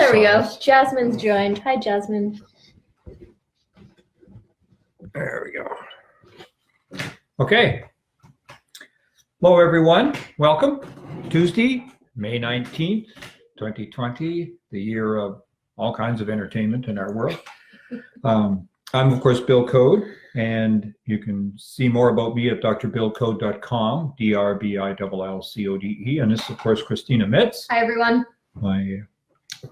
there we go. size. Jasmine's joined. Hi, Jasmine. There we go. Okay. Hello, everyone. Welcome. Tuesday, May 19th, 2020, the year of all kinds of entertainment in our world. I'm, of course, Bill Code, and you can see more about me at drbillcode.com, DRBILLCODE. And this is, of course, Christina Metz. Hi, everyone. My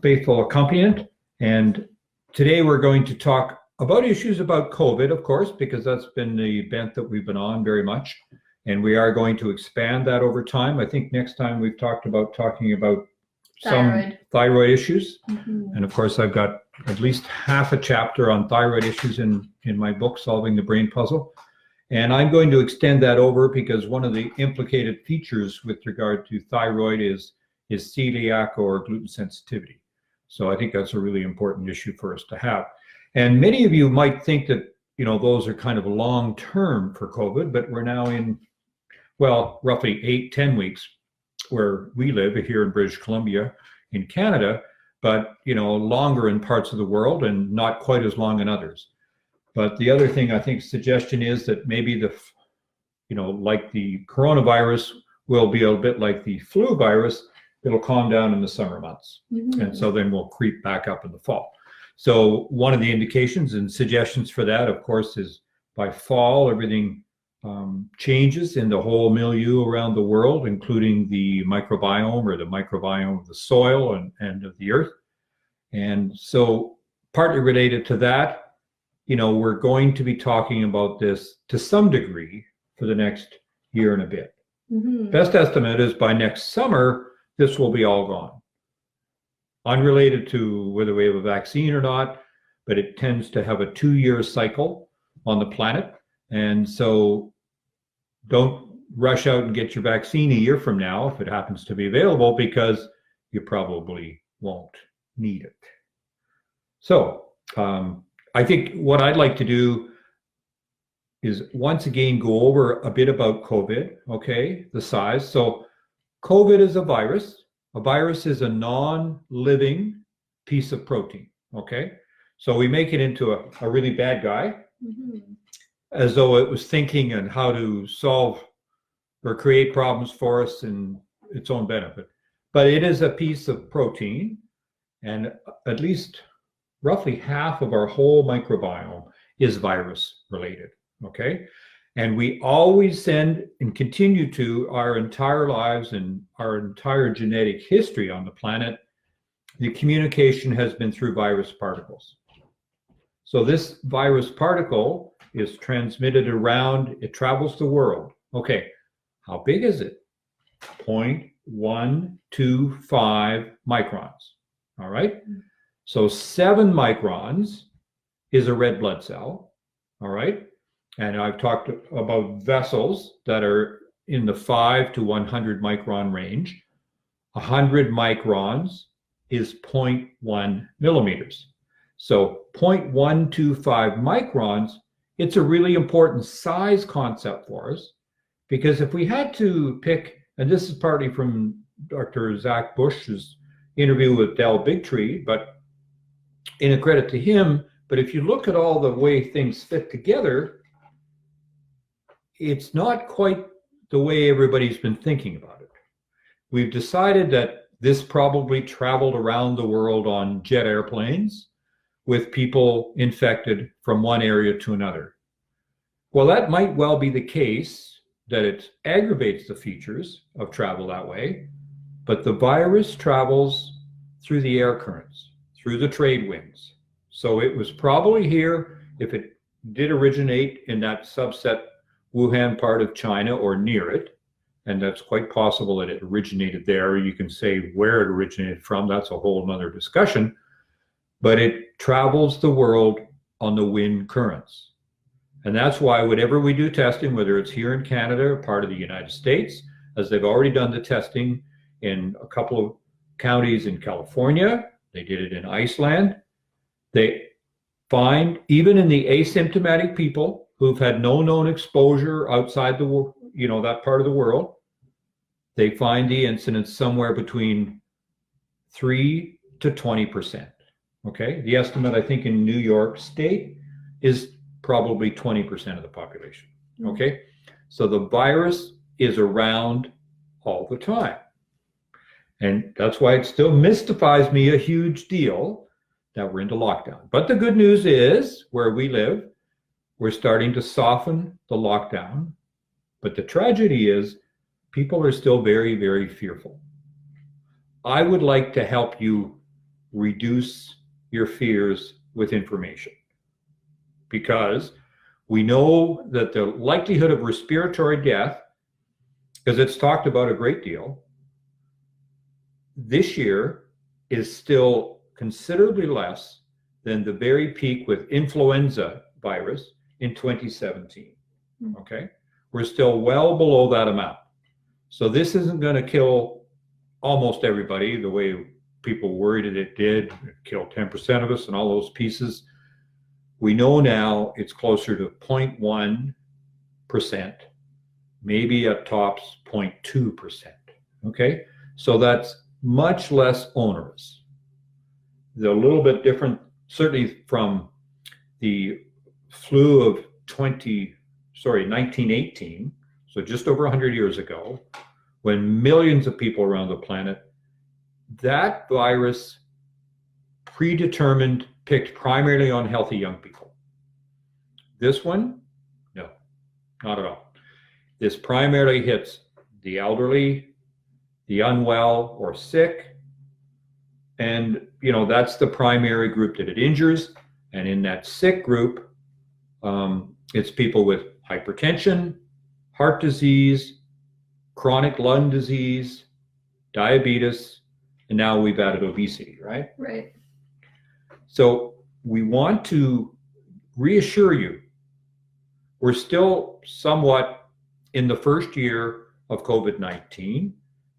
faithful accompaniment. And today we're going to talk about issues about COVID, of course, because that's been the bent that we've been on very much. And we are going to expand that over time. I think next time we've talking about some thyroid issues. Mm-hmm. And of course, I've got at least half a chapter on thyroid issues in my book, Solving the Brain Puzzle. And I'm going to extend that over because one of the implicated features with regard to thyroid is celiac or gluten sensitivity. So I think that's a really important issue for us to have. And many of you might think that, those are kind of long-term for COVID, but we're now in, roughly 8-10 weeks where we live here in British Columbia in Canada, but, longer in parts of the world and not quite as long in others. But the other thing I think suggestion is that maybe like the coronavirus will be a bit like the flu virus. It'll calm down in the summer months. Mm-hmm. And so then we'll creep back up in the fall. So one of the indications and suggestions for that, of course, is by fall, everything changes in the whole milieu around the world, including the microbiome or the microbiome of the soil and of the earth. And so partly related to that, we're going to be talking about this to some degree for the next year and a bit. Mm-hmm. Best estimate is by next summer, this will be all gone. Unrelated to whether we have a vaccine or not, but it tends to have a 2-year cycle on the planet. And so don't rush out and get your vaccine a year from now if it happens to be available, because you probably won't need it. So I think what I'd like to do is once again go over a bit about COVID, okay, the size. So COVID is a virus. A virus is a non-living piece of protein, okay? So we make it into a really bad guy, mm-hmm. as though it was thinking on how to solve or create problems for us in its own benefit. But it is a piece of protein, and at least roughly half of our whole microbiome is virus related, okay? And we always send and continue to our entire lives and our entire genetic history on the planet, the communication has been through virus particles. So this virus particle is transmitted around, it travels the world. Okay, how big is it? 0.125 microns, all right? So 7 microns is a red blood cell, all right? And I've talked about vessels that are in the 5 to 100 micron range. 100 microns is 0.1 millimeters. So 0.125 microns, it's a really important size concept for us, because if we had to pick, and this is partly from Dr. Zach Bush's interview with Del Bigtree, but in a credit to him, but if you look at all the way things fit together, it's not quite the way everybody's been thinking about it. We've decided that this probably traveled around the world on jet airplanes with people infected from one area to another. Well, that might well be the case, that it aggravates the features of travel that way, but the virus travels through the air currents, through the trade winds. So it was probably here, if it did originate in that subset Wuhan part of China or near it, and that's quite possible that it originated there. You can say where it originated from, that's a whole nother discussion, but it travels the world on the wind currents. And that's why whenever we do testing, whether it's here in Canada or part of the United States, as they've already done the testing in a couple of counties in California, they did it in Iceland, they find even in the asymptomatic people who've had no known exposure outside the, that part of the world, they find the incidence somewhere between 3 to 20%. Okay, the estimate I think in New York State is probably 20% of the population. Okay, so the virus is around all the time. And that's why it still mystifies me a huge deal that we're into lockdown. But the good news is, where we live, we're starting to soften the lockdown. But the tragedy is, people are still very, very fearful. I would like to help you reduce your fears with information, because we know that the likelihood of respiratory death, because it's talked about a great deal, this year is still considerably less than the very peak with influenza virus in 2017. Okay, we're still well below that amount. So this isn't going to kill almost everybody the way people worried it did. It killed 10% of us and all those pieces. We know now it's closer to 0.1%, maybe at tops 0.2%. Okay, so that's much less onerous. They're a little bit different, certainly from the flu of 1918, so just over 100 years ago, when millions of people around the planet, that virus predetermined, picked primarily on healthy young people. This one, no, not at all. This primarily hits the elderly, the unwell or sick, and that's the primary group that it injures. And in that sick group, it's people with hypertension, heart disease, chronic lung disease, diabetes, and now we've added obesity, right? Right. So we want to reassure you, we're still somewhat in the first year of COVID-19.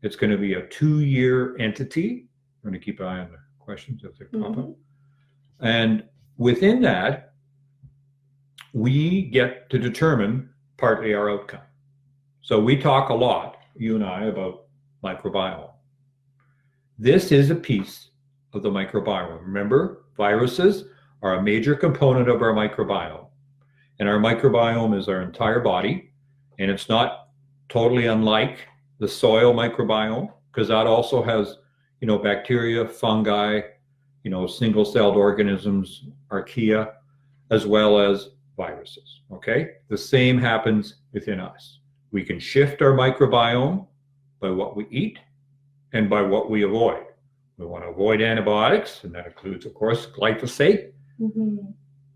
It's going to be a 2-year entity. I'm going to keep an eye on the questions if they pop up. And within that, we get to determine partly our outcome. So we talk a lot, you and I, about microbiome. This is a piece of the microbiome. Remember, viruses are a major component of our microbiome. And our microbiome is our entire body. And it's not totally unlike the soil microbiome, because that also has, bacteria, fungi, single-celled organisms, archaea, as well as viruses, okay? The same happens within us. We can shift our microbiome by what we eat and by what we avoid. We want to avoid antibiotics, and that includes, of course, glyphosate.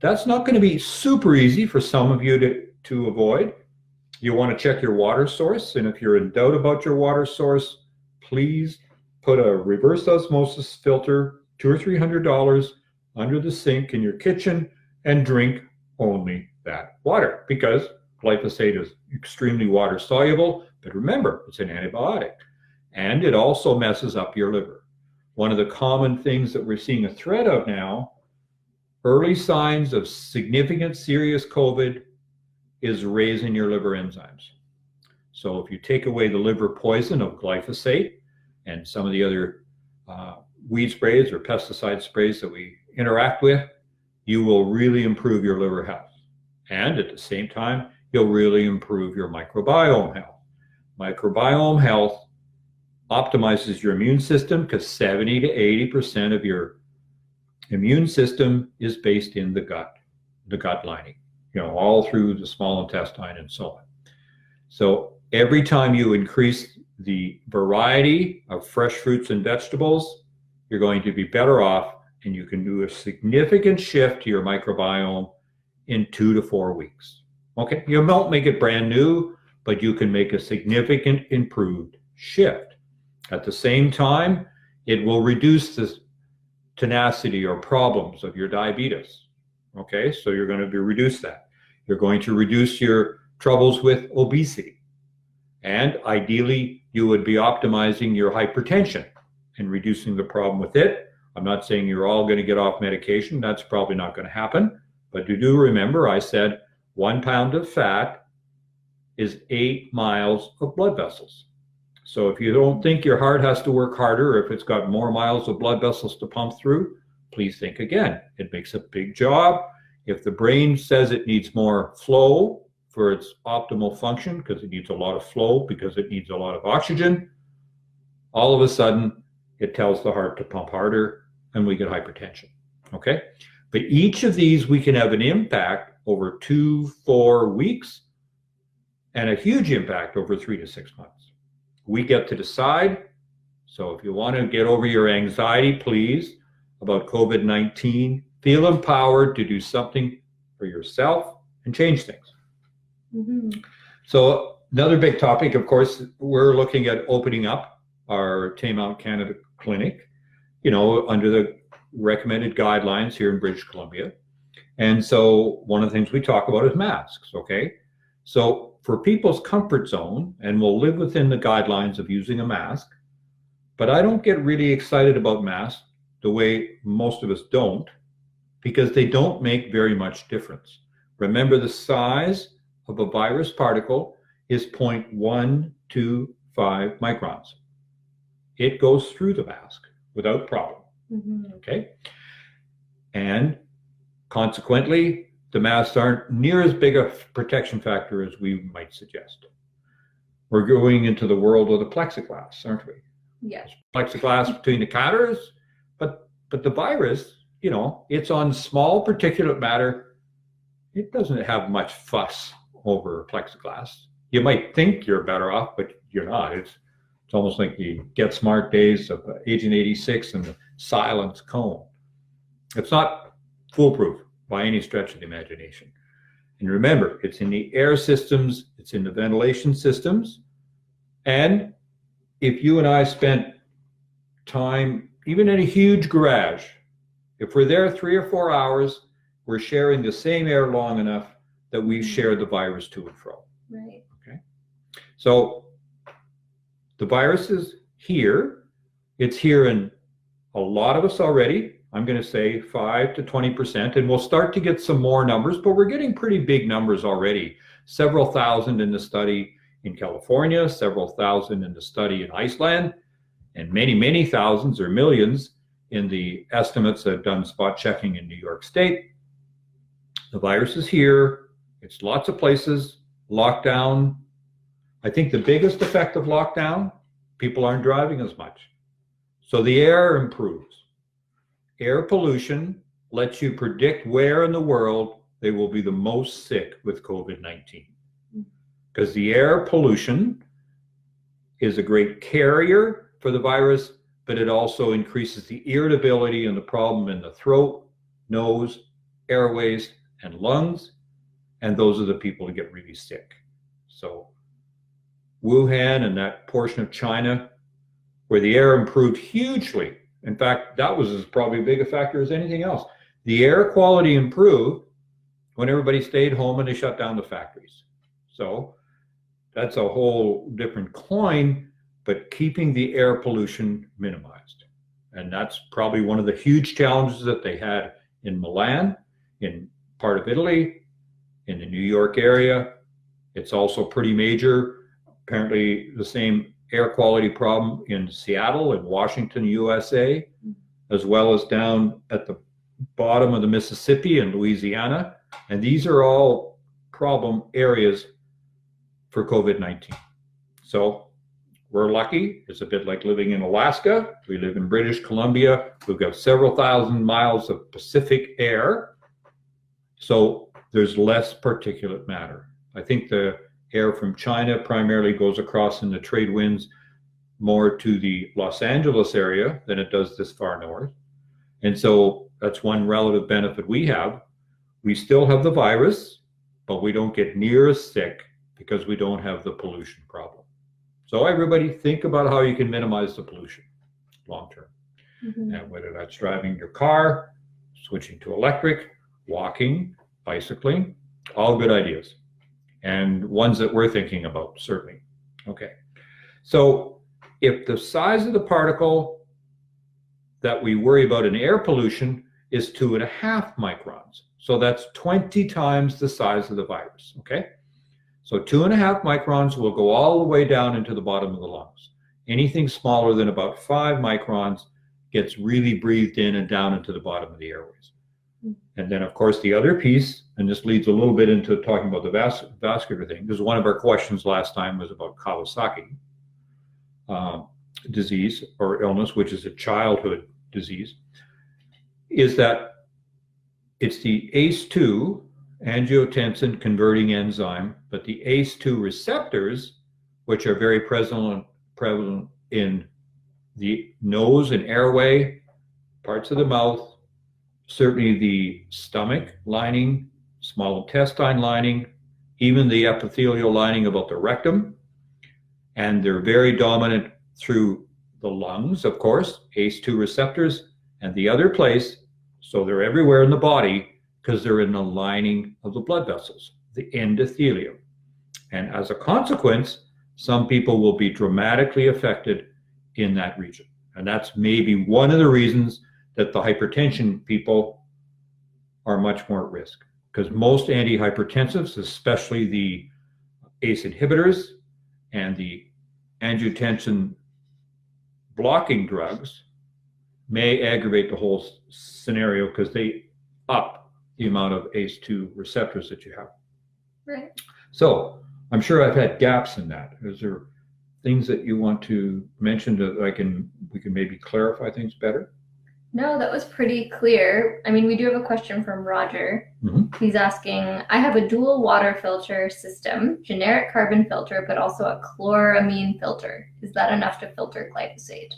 That's not going to be super easy for some of you to avoid. You want to check your water source, and if you're in doubt about your water source, please put a reverse osmosis filter, $200 or $300, under the sink in your kitchen and drink only that water, because glyphosate is extremely water soluble. But remember, it's an antibiotic, and it also messes up your liver. One of the common things that we're seeing a threat of now, early signs of significant serious COVID, is raising your liver enzymes. So if you take away the liver poison of glyphosate and some of the other weed sprays or pesticide sprays that we interact with, you will really improve your liver health. And at the same time, you'll really improve your microbiome health. Microbiome health optimizes your immune system, because 70 to 80% of your immune system is based in the gut lining, all through the small intestine and so on. So every time you increase the variety of fresh fruits and vegetables, you're going to be better off, and you can do a significant shift to your microbiome in 2 to 4 weeks. Okay, you won't make it brand new, but you can make a significant improved shift. At the same time, it will reduce the tenacity or problems of your diabetes. Okay, so you're going to reduce that. You're going to reduce your troubles with obesity. And ideally, you would be optimizing your hypertension and reducing the problem with it. I'm not saying you're all going to get off medication. That's probably not going to happen. But you do remember, I said 1 pound of fat is 8 miles of blood vessels. So if you don't think your heart has to work harder, or if it's got more miles of blood vessels to pump through, please think again. It makes a big job. If the brain says it needs more flow for its optimal function, because it needs a lot of flow, because it needs a lot of oxygen, all of a sudden it tells the heart to pump harder and we get hypertension. Okay? But each of these, we can have an impact over 2-4 weeks and a huge impact over 3 to 6 months. We get to decide. So if you want to get over your anxiety, please, about COVID-19, feel empowered to do something for yourself and change things. Mm-hmm. So another big topic, of course, we're looking at opening up our Taymount Canada Clinic, under the recommended guidelines here in British Columbia. And so one of the things we talk about is masks, okay? So for people's comfort zone, and we'll live within the guidelines of using a mask, but I don't get really excited about masks the way most of us don't, because they don't make very much difference. Remember, the size of a virus particle is 0.125 microns. It goes through the mask without problem. Mm-hmm. Okay? And consequently, the masks aren't near as big a protection factor as we might suggest. We're going into the world of the plexiglass, aren't we? Yes. Plexiglass between the counters, but the virus, it's on small particulate matter. It doesn't have much fuss over plexiglass. You might think you're better off, but you're not. It's almost like the Get Smart days of Agent 86 and the silence cone. It's not foolproof by any stretch of the imagination. And remember, it's in the air systems, it's in the ventilation systems. And if you and I spent time, even in a huge garage, if we're there 3 or 4 hours, we're sharing the same air long enough that we share the virus to and fro. Right. Okay. So the virus is here. It's here in a lot of us already. I'm going to say 5 to 20%, and we'll start to get some more numbers, but we're getting pretty big numbers already. Several thousand in the study in California, several thousand in the study in Iceland, and many, many thousands or millions in the estimates that have done spot checking in New York State. The virus is here. It's lots of places. Lockdown. I think the biggest effect of lockdown, people aren't driving as much. So the air improves. Air pollution lets you predict where in the world they will be the most sick with COVID-19. Because the air pollution is a great carrier for the virus, but it also increases the irritability and the problem in the throat, nose, airways, and lungs. And those are the people who get really sick. So Wuhan and that portion of China where the air improved hugely. In fact, that was as probably big a factor as anything else. The air quality improved when everybody stayed home and they shut down the factories. So that's a whole different coin, but keeping the air pollution minimized. And that's probably one of the huge challenges that they had in Milan, in part of Italy, in the New York area. It's also pretty major. Apparently the same air quality problem in Seattle and Washington, USA, as well as down at the bottom of the Mississippi and Louisiana. And these are all problem areas for COVID-19. So we're lucky. It's a bit like living in Alaska. We live in British Columbia. We've got several thousand miles of Pacific air. So there's less particulate matter. I think the air from China primarily goes across in the trade winds more to the Los Angeles area than it does this far north. And so that's one relative benefit we have. We still have the virus, but we don't get near as sick because we don't have the pollution problem. So everybody think about how you can minimize the pollution long term. Mm-hmm. And whether that's driving your car, switching to electric, walking, bicycling, all good ideas. And ones that we're thinking about, certainly. Okay. So if the size of the particle that we worry about in air pollution is 2.5 microns, so that's 20 times the size of the virus, okay? So 2.5 microns will go all the way down into the bottom of the lungs. Anything smaller than about 5 microns gets really breathed in and down into the bottom of the airways. And then, of course, the other piece, and this leads a little bit into talking about the vascular thing, because one of our questions last time was about Kawasaki disease or illness, which is a childhood disease, is that it's the ACE2 angiotensin converting enzyme, but the ACE2 receptors, which are very prevalent in the nose and airway, parts of the mouth, certainly the stomach lining, small intestine lining, even the epithelial lining about the rectum. And they're very dominant through the lungs, of course, ACE2 receptors, and the other place, so they're everywhere in the body because they're in the lining of the blood vessels, the endothelium. And as a consequence, some people will be dramatically affected in that region. And that's maybe one of the reasons that the hypertension people are much more at risk, because most antihypertensives, especially the ACE inhibitors and the angiotensin blocking drugs, may aggravate the whole scenario because they up the amount of ACE2 receptors that you have. Right. So I'm sure I've had gaps in that. Is there things that you want to mention that we can maybe clarify things better? No, that was pretty clear. I mean, we do have a question from Roger. Mm-hmm. He's asking, I have a dual water filter system, generic carbon filter, but also a chloramine filter. Is that enough to filter glyphosate?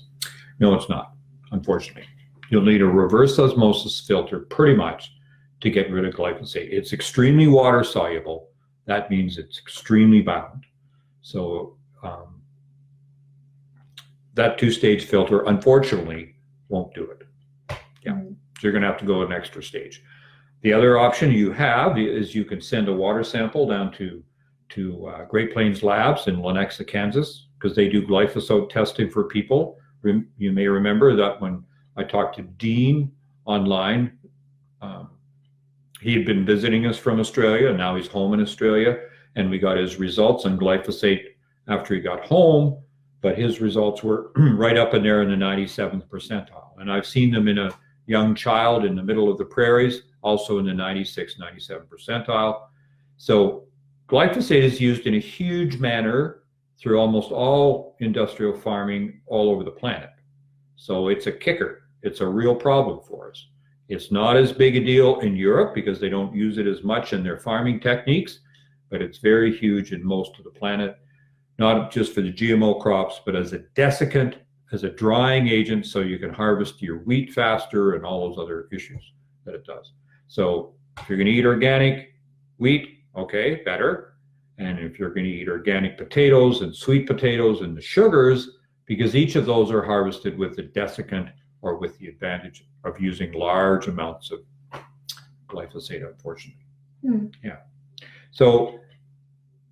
No, it's not, unfortunately. You'll need a reverse osmosis filter pretty much to get rid of glyphosate. It's extremely water soluble. That means it's extremely bound. So that two-stage filter, unfortunately, won't do it. Yeah, so you're going to have to go an extra stage. The other option you have is you can send a water sample down to Great Plains Labs in Lenexa, Kansas, because they do glyphosate testing for people. You may remember that when I talked to Dean online, he had been visiting us from Australia, and now he's home in Australia, and we got his results on glyphosate after he got home, but his results were right up in there in the 97th percentile. And I've seen them in a young child in the middle of the prairies, also in the 96, 97 percentile. So glyphosate is used in a huge manner through almost all industrial farming all over the planet. So it's a kicker. It's a real problem for us. It's not as big a deal in Europe because they don't use it as much in their farming techniques, but it's very huge in most of the planet, not just for the GMO crops, but as a desiccant, as a drying agent, so you can harvest your wheat faster and all those other issues that it does. So if you're going to eat organic wheat, okay, better. And if you're going to eat organic potatoes and sweet potatoes and the sugars, because each of those are harvested with the desiccant or with the advantage of using large amounts of glyphosate, unfortunately. Yeah. So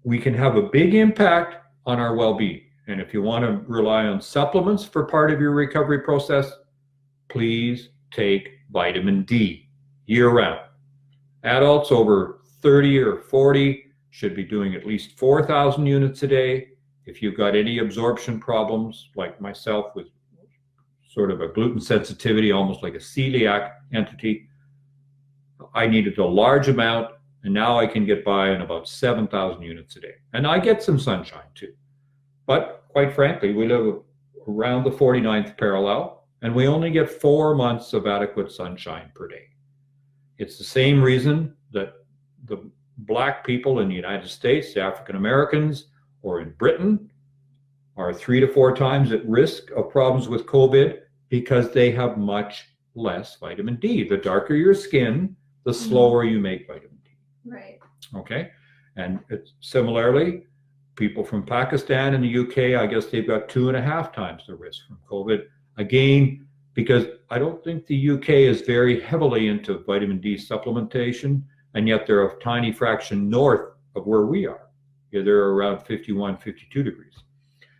we can have a big impact on our well-being. And if you want to rely on supplements for part of your recovery process, please take vitamin D year-round. Adults over 30 or 40 should be doing at least 4,000 units a day. If you've got any absorption problems, like myself with sort of a gluten sensitivity, almost like a celiac entity, I needed a large amount, and now I can get by on about 7,000 units a day. And I get some sunshine too. But quite frankly, we live around the 49th parallel, and we only get 4 months of adequate sunshine per day. It's the same reason that the Black people in the United States, the African Americans, or in Britain, are 3 to 4 times at risk of problems with COVID because they have much less vitamin D. The darker your skin, the slower you make vitamin D. Right. Okay? And it's similarly, people from Pakistan and the UK, I guess they've got 2.5 times the risk from COVID. Again, because I don't think the UK is very heavily into vitamin D supplementation, and yet they're a tiny fraction north of where we are. Yeah, they're around 51, 52 degrees.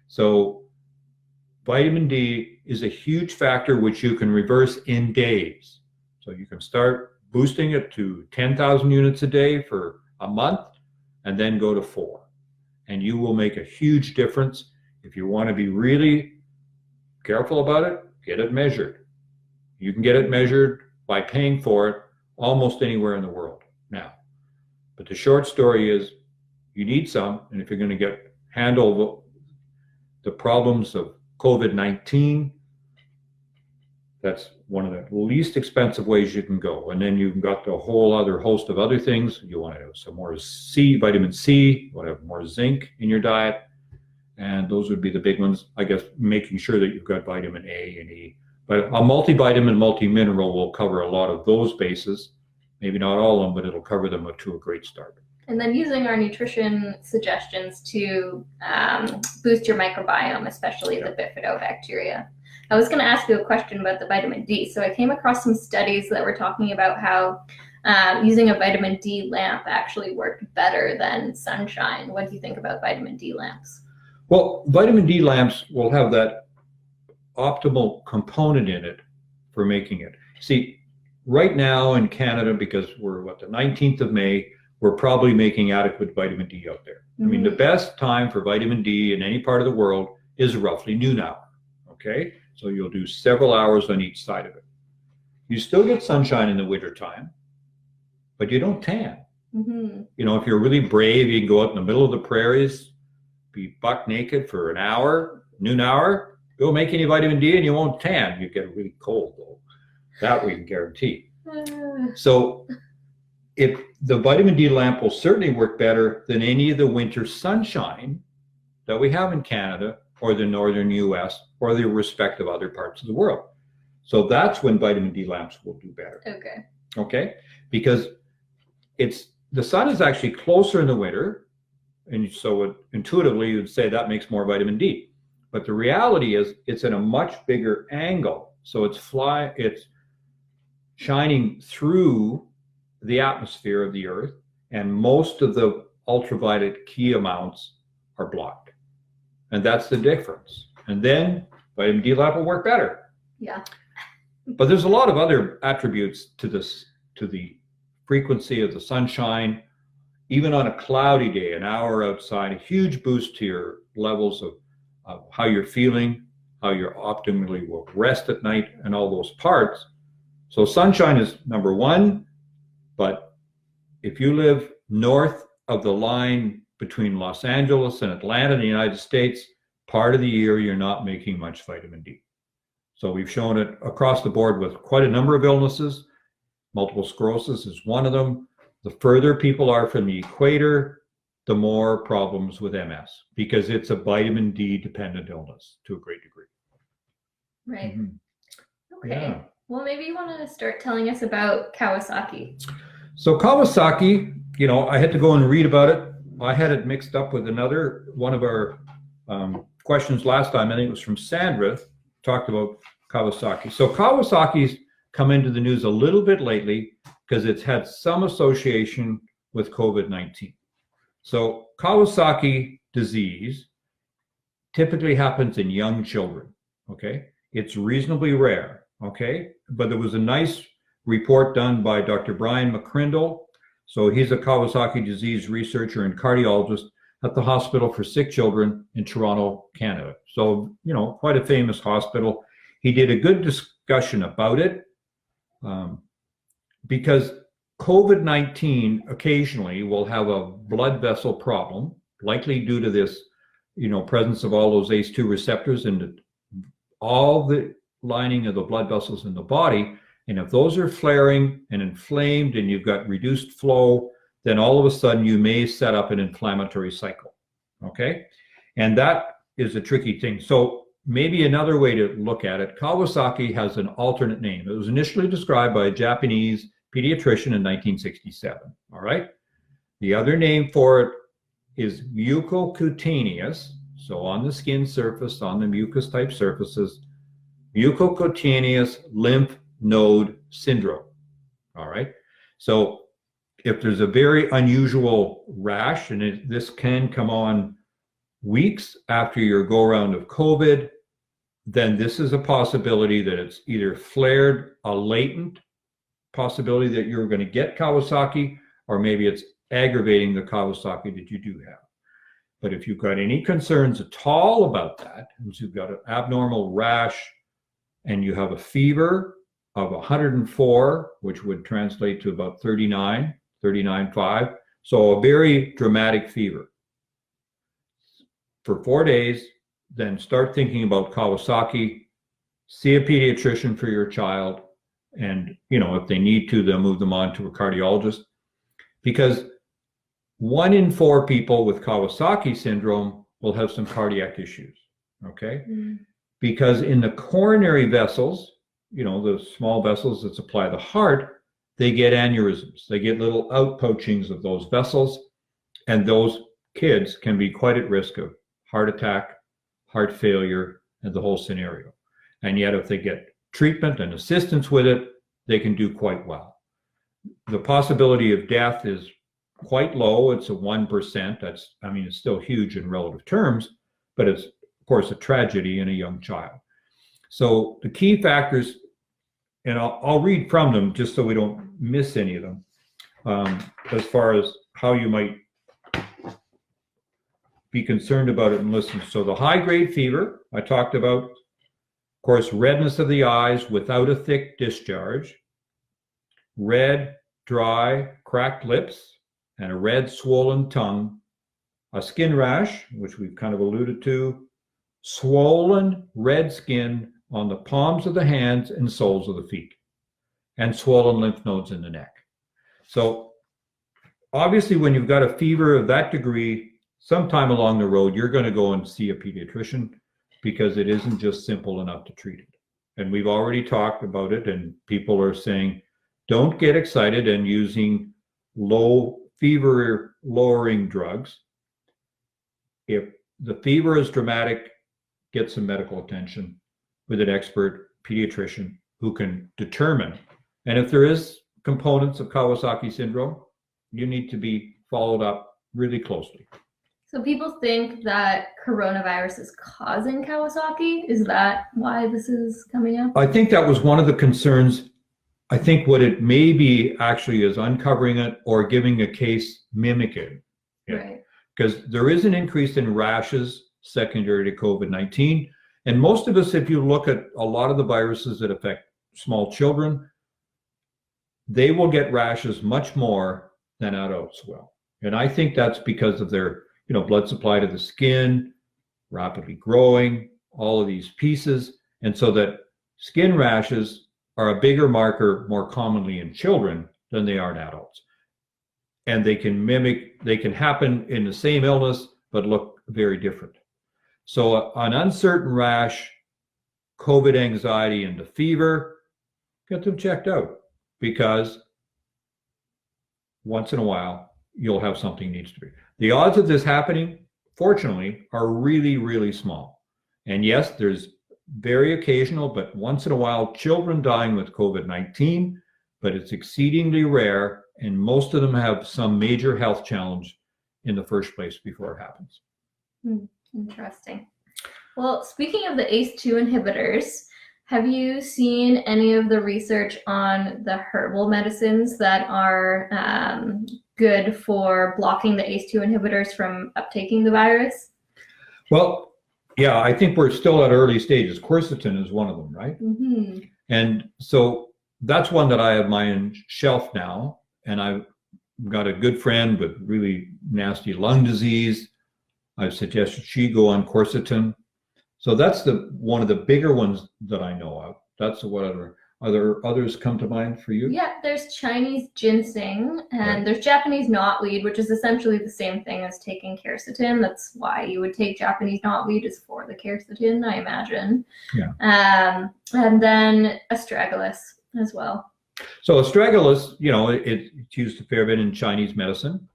So vitamin D is a huge factor which you can reverse in days. So you can start boosting it to 10,000 units a day for a month and then go to 4. And you will make a huge difference if you want to be really careful about it, get it measured. You can get it measured by paying for it almost anywhere in the world now. But the short story is you need some, and if you're going to handle the problems of COVID-19, that's one of the least expensive ways you can go. And then you've got the whole other host of other things. You want to have some more vitamin C, you want to have more zinc in your diet. And those would be the big ones. I guess making sure that you've got vitamin A and E. But a multivitamin, multi-mineral will cover a lot of those bases. Maybe not all of them, but it'll cover them to a great start. And then using our nutrition suggestions to boost your microbiome, especially the bifidobacteria. I was going to ask you a question about the vitamin D. So I came across some studies that were talking about how using a vitamin D lamp actually worked better than sunshine. What do you think about vitamin D lamps? Well, vitamin D lamps will have that optimal component in it for making it. See, right now in Canada, because we're the 19th of May, we're probably making adequate vitamin D out there. I mean, the best time for vitamin D in any part of the world is roughly noon hour, okay? So you'll do several hours on each side of it. You still get sunshine in the wintertime, but you don't tan. You know, if you're really brave, you can go out in the middle of the prairies, be buck naked for an hour, noon hour, go make any vitamin D and you won't tan. You get really cold though. That we can guarantee. So if the vitamin D lamp will certainly work better than any of the winter sunshine that we have in Canada or the northern US or the respective other parts of the world. So that's when vitamin D lamps will do better. Okay? Because the sun is actually closer in the winter, and so intuitively you'd say that makes more vitamin D. But the reality is it's in a much bigger angle. So it's shining through the atmosphere of the Earth, and most of the ultraviolet key amounts are blocked. And that's the difference. And then vitamin D lamp will work better. Yeah. But there's a lot of other attributes to the frequency of the sunshine. Even on a cloudy day, an hour outside, a huge boost to your levels of how you're feeling, how you're optimally will rest at night, and all those parts. So sunshine is number one, but if you live north of the line between Los Angeles and Atlanta in the United States, part of the year you're not making much vitamin D. So we've shown it across the board with quite a number of illnesses. Multiple sclerosis is one of them. The further people are from the equator, the more problems with MS, because it's a vitamin D dependent illness to a great degree. Right. Okay. Yeah. Well, maybe you want to start telling us about Kawasaki. So Kawasaki, you know, I had to go and read about it. I had it mixed up with another one of our questions last time. I think it was from Sandra, talked about Kawasaki. So Kawasaki's come into the news a little bit lately because it's had some association with COVID-19. So Kawasaki disease typically happens in young children, okay? It's reasonably rare, okay? But there was a nice report done by Dr. Brian McCrindle. So he's a Kawasaki disease researcher and cardiologist at the Hospital for Sick Children in Toronto, Canada. So, you know, quite a famous hospital. He did a good discussion about it because COVID-19 occasionally will have a blood vessel problem, likely due to this, you know, presence of all those ACE2 receptors in all the lining of the blood vessels in the body. And if those are flaring and inflamed and you've got reduced flow, then all of a sudden you may set up an inflammatory cycle, okay? And that is a tricky thing. So maybe another way to look at it, Kawasaki has an alternate name. It was initially described by a Japanese pediatrician in 1967, all right? The other name for it is mucocutaneous, so on the skin surface, on the mucus type surfaces, mucocutaneous lymph node syndrome, all right? So if there's a very unusual rash, and this can come on weeks after your go-around of COVID, then this is a possibility that it's either flared, a latent possibility that you're going to get Kawasaki, or maybe it's aggravating the Kawasaki that you do have. But if you've got any concerns at all about that, if you've got an abnormal rash and you have a fever of 104, which would translate to about 39.5, so a very dramatic fever for 4 days, then start thinking about Kawasaki, see a pediatrician for your child, and if they need to, they'll move them on to a cardiologist, because 1 in 4 people with Kawasaki syndrome will have some cardiac issues, okay? Because in the coronary vessels, the small vessels that supply the heart, they get aneurysms. They get little outpoachings of those vessels, and those kids can be quite at risk of heart attack, heart failure, and the whole scenario. And yet, if they get treatment and assistance with it, they can do quite well. The possibility of death is quite low. It's a 1%. It's still huge in relative terms, but it's, of course, a tragedy in a young child. So the key factors, and I'll read from them just so we don't miss any of them, as far as how you might be concerned about it and listen. So the high-grade fever I talked about, of course, redness of the eyes without a thick discharge, red, dry, cracked lips, and a red swollen tongue, a skin rash, which we've kind of alluded to, swollen red skin on the palms of the hands and soles of the feet, and swollen lymph nodes in the neck. So obviously when you've got a fever of that degree, sometime along the road, you're going to go and see a pediatrician, because it isn't just simple enough to treat it. And we've already talked about it, and people are saying, don't get excited and using low fever lowering drugs. If the fever is dramatic, get some medical attention with an expert pediatrician who can determine. And if there is components of Kawasaki syndrome, you need to be followed up really closely. So people think that coronavirus is causing Kawasaki. Is that why this is coming up? I think that was one of the concerns. I think what it may be actually is uncovering it or giving a case mimicking it. Right. Because there is an increase in rashes secondary to COVID-19. And most of us, if you look at a lot of the viruses that affect small children, they will get rashes much more than adults will. And I think that's because of their blood supply to the skin, rapidly growing, all of these pieces. And so that skin rashes are a bigger marker more commonly in children than they are in adults. And they can happen in the same illness, but look very different. So an uncertain rash, COVID anxiety, and the fever, get them checked out, because once in a while, you'll have something needs to be. The odds of this happening, fortunately, are really, really small. And yes, there's very occasional, but once in a while, children dying with COVID-19, but it's exceedingly rare, and most of them have some major health challenge in the first place before it happens. Interesting. Well, speaking of the ACE2 inhibitors, have you seen any of the research on the herbal medicines that are good for blocking the ACE2 inhibitors from uptaking the virus? Well, yeah, I think we're still at early stages. Quercetin is one of them, right? Mm-hmm. And so that's one that I have my shelf now. And I've got a good friend with really nasty lung disease. I've suggested she go on quercetin. So that's one of the bigger ones that I know of. That's what are there others come to mind for you? Yeah, there's Chinese ginseng, and Right. there's Japanese knotweed, which is essentially the same thing as taking quercetin. That's why you would take Japanese knotweed, is for the quercetin, I imagine. Yeah. And then astragalus as well. So astragalus, it's used a fair bit in Chinese medicine.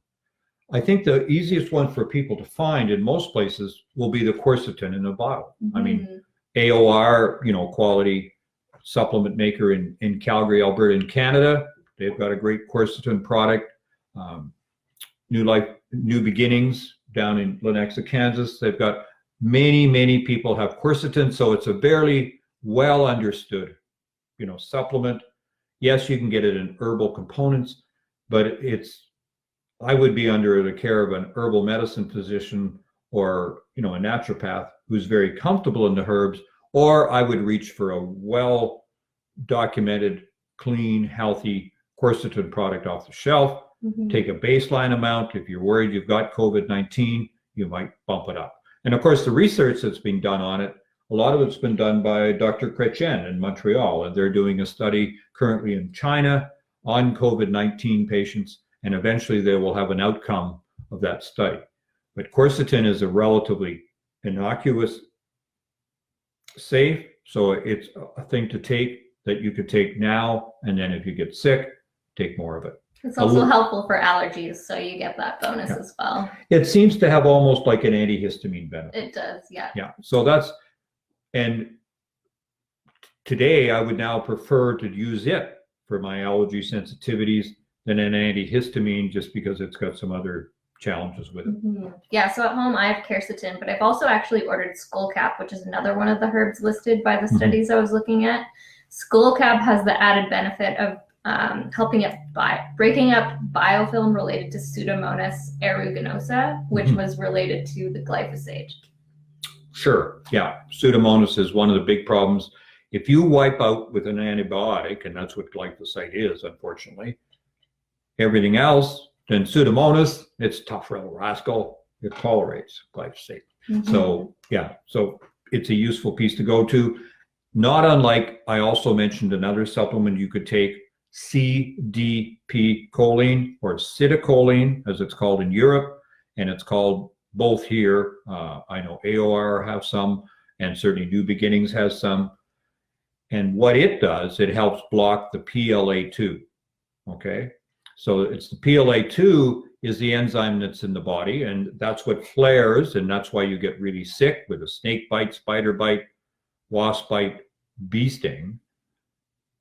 I think the easiest one for people to find in most places will be the quercetin in a bottle. Mm-hmm. I mean, AOR, quality supplement maker in Calgary, Alberta, in Canada, they've got a great quercetin product. New Beginnings down in Lenexa, Kansas, they've got many people have quercetin, so it's a fairly well understood, supplement. Yes, you can get it in herbal components, but I would be under the care of an herbal medicine physician or, a naturopath who's very comfortable in the herbs, or I would reach for a well-documented, clean, healthy quercetin product off the shelf. Take a baseline amount. If you're worried you've got COVID-19, you might bump it up. And of course, the research that's being done on it, a lot of it's been done by Dr. Chrétien in Montreal, and they're doing a study currently in China on COVID-19 patients, and eventually they will have an outcome of that study. But quercetin is a relatively innocuous, safe, so it's a thing to take that you could take now, and then if you get sick, take more of it. It's also helpful for allergies, so you get that bonus as well. It seems to have almost like an antihistamine benefit. It does, yeah. Yeah, so and today I would now prefer to use it for my allergy sensitivities than an antihistamine, just because it's got some other challenges with it. Yeah, so at home I have quercetin, but I've also actually ordered skullcap, which is another one of the herbs listed by the studies I was looking at. Skullcap has the added benefit of helping it breaking up biofilm related to Pseudomonas aeruginosa, which was related to the glyphosate. Sure, yeah. Pseudomonas is one of the big problems. If you wipe out with an antibiotic, and that's what glyphosate is, unfortunately, everything else, then Pseudomonas, it's tough little rascal. It tolerates glyphosate. So yeah, so it's a useful piece to go to. Not unlike, I also mentioned another supplement you could take, CDP choline, or citicoline as it's called in Europe, and it's called both here. I know AOR have some, and certainly New Beginnings has some. And what it does, it helps block the PLA2. Okay, so it's the PLA2 is the enzyme that's in the body, and that's what flares, and that's why you get really sick with a snake bite, spider bite, wasp bite, bee sting.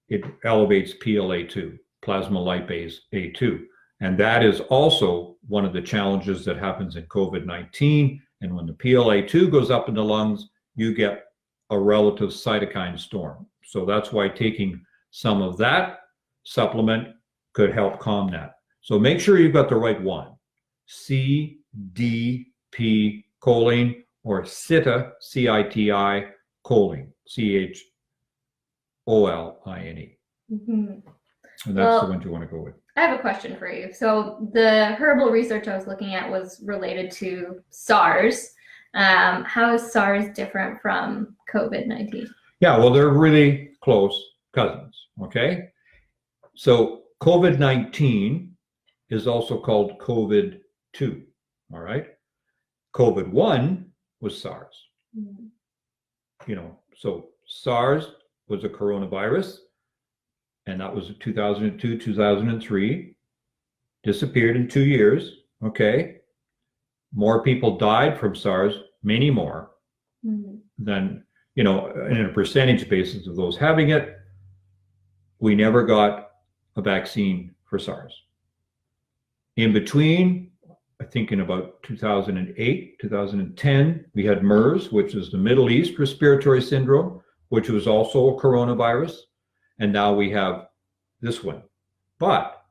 It elevates PLA2, plasma lipase A2. And that is also one of the challenges that happens in COVID-19. And when the PLA2 goes up in the lungs, you get a relative cytokine storm. So that's why taking some of that supplement could help calm that. So make sure you've got the right one. CDP choline, or CITA, CITI choline, CHOLINE. And that's the one you want to go with. I have a question for you. So the herbal research I was looking at was related to SARS. How is SARS different from COVID-19? Yeah, well, they're really close cousins, okay? So COVID-19 is also called COVID-2, all right? COVID-1 was SARS. So SARS was a coronavirus, and that was 2002, 2003, disappeared in 2 years, okay? More people died from SARS, many more than, in a percentage basis of those having it. We never got a vaccine for SARS. In between, I think in about 2008, 2010, we had MERS, which is the Middle East Respiratory Syndrome, which was also a coronavirus. And now we have this one. But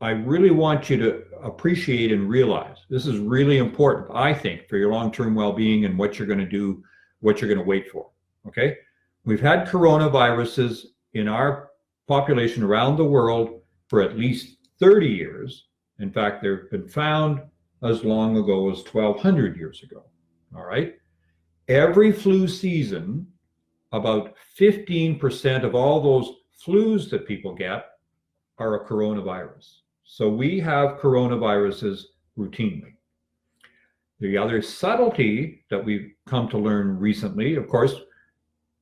I really want you to appreciate and realize this is really important, I think, for your long-term well-being and what you're going to do, what you're going to wait for. Okay? We've had coronaviruses in our population around the world for at least 30 years. In fact, they've been found as long ago as 1,200 years ago. All right? Every flu season, about 15% of all those flus that people get are a coronavirus. So we have coronaviruses routinely. The other subtlety that we've come to learn recently, of course,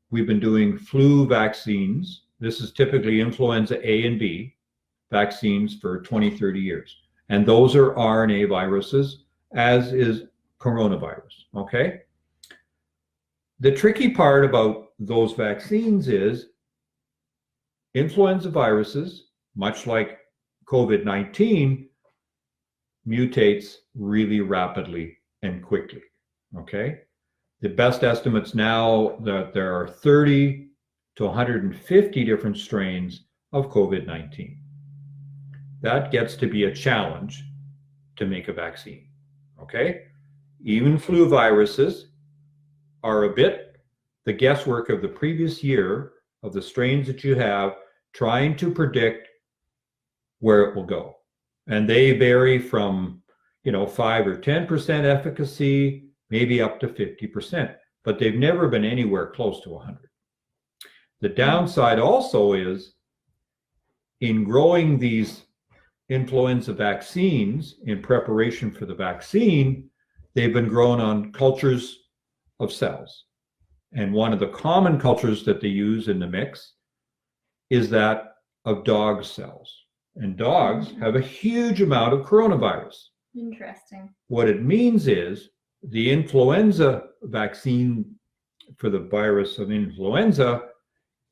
we've been doing flu vaccines. This is typically influenza A and B vaccines for 20, 30 years. And those are RNA viruses, as is coronavirus, okay? The tricky part about those vaccines is influenza viruses, much like COVID-19, mutates really rapidly and quickly, okay? The best estimates now that there are 30 to 150 different strains of COVID-19. That gets to be a challenge to make a vaccine, okay? even flu viruses, are a bit the guesswork of the previous year of the strains that you have, trying to predict where it will go. And they vary from, 5 or 10% efficacy, maybe up to 50%, but they've never been anywhere close to 100. The downside also is in growing these influenza vaccines in preparation for the vaccine, they've been grown on cultures of cells. And one of the common cultures that they use in the mix is that of dog cells. And dogs have a huge amount of coronavirus. Interesting. What it means is the influenza vaccine for the virus of influenza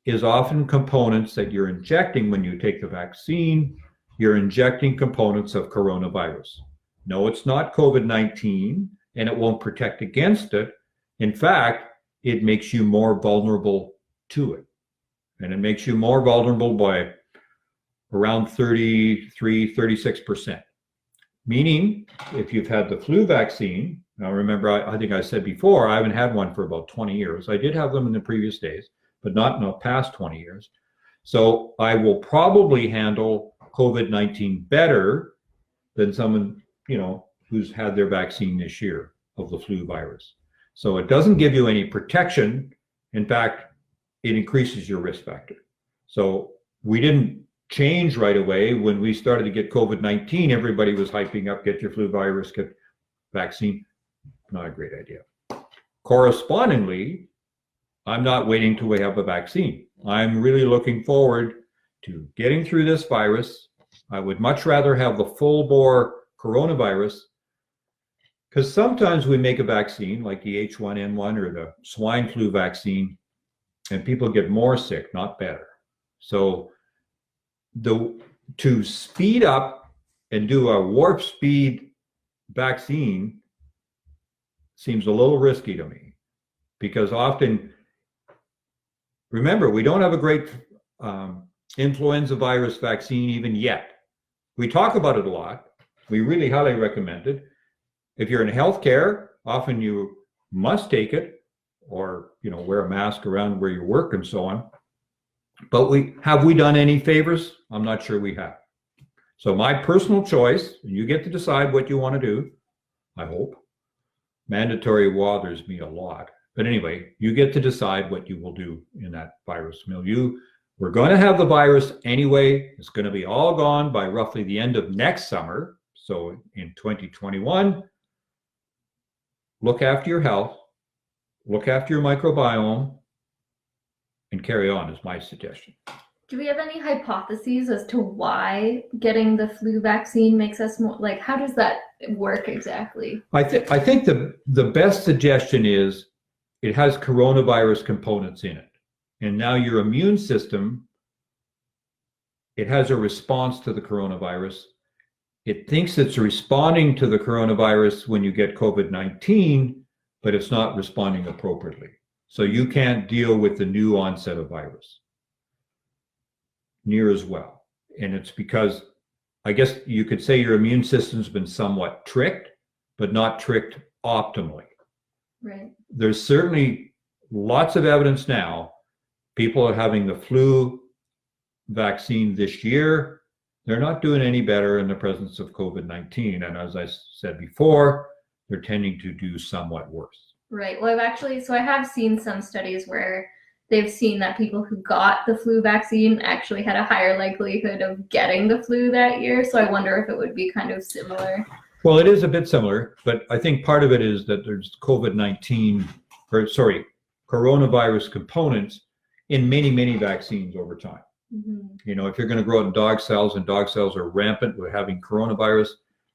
is often components that you're injecting when you take the vaccine. You're injecting components of coronavirus. No, it's not COVID-19, and it won't protect against it. In fact, it makes you more vulnerable to it. And it makes you more vulnerable by around 36%. Meaning, if you've had the flu vaccine, now remember, I think I said before, I haven't had one for about 20 years. I did have them in the previous days, but not in the past 20 years. So I will probably handle COVID-19 better than someone, who's had their vaccine this year of the flu virus. So it doesn't give you any protection. In fact, it increases your risk factor. So we didn't change right away. When we started to get COVID-19, everybody was hyping up, get your flu virus, get vaccine. Not a great idea. Correspondingly, I'm not waiting till we have a vaccine. I'm really looking forward to getting through this virus. I would much rather have the full bore coronavirus, because sometimes we make a vaccine like the H1N1 or the swine flu vaccine, and people get more sick, not better. So to speed up and do a warp speed vaccine seems a little risky to me, because often, remember, we don't have a great influenza virus vaccine even yet. We talk about it a lot. We really highly recommend it. If you're in healthcare, often you must take it, or wear a mask around where you work and so on. But have we done any favors? I'm not sure we have. So my personal choice, and you get to decide what you want to do, I hope. Mandatory bothers me a lot. But anyway, you get to decide what you will do in that virus milieu. We're going to have the virus anyway. It's going to be all gone by roughly the end of next summer. So in 2021, look after your health, look after your microbiome, and carry on is my suggestion. Do we have any hypotheses as to why getting the flu vaccine makes us more, how does that work exactly? I think the best suggestion is it has coronavirus components in it. And now your immune system, it has a response to the coronavirus. It thinks it's responding to the coronavirus when you get COVID-19, but it's not responding appropriately. So you can't deal with the new onset of virus near as well. And it's because, I guess you could say, your immune system's been somewhat tricked, but not tricked optimally. Right. There's certainly lots of evidence now. People are having the flu vaccine this year. They're not doing any better in the presence of COVID-19. And as I said before, they're tending to do somewhat worse. Right. Well, I have seen some studies where they've seen that people who got the flu vaccine actually had a higher likelihood of getting the flu that year. So I wonder if it would be kind of similar. Well, it is a bit similar, but I think part of it is that there's coronavirus components in many, many vaccines over time. Mm-hmm. If you're going to grow it in dog cells and dog cells are rampant with having coronavirus,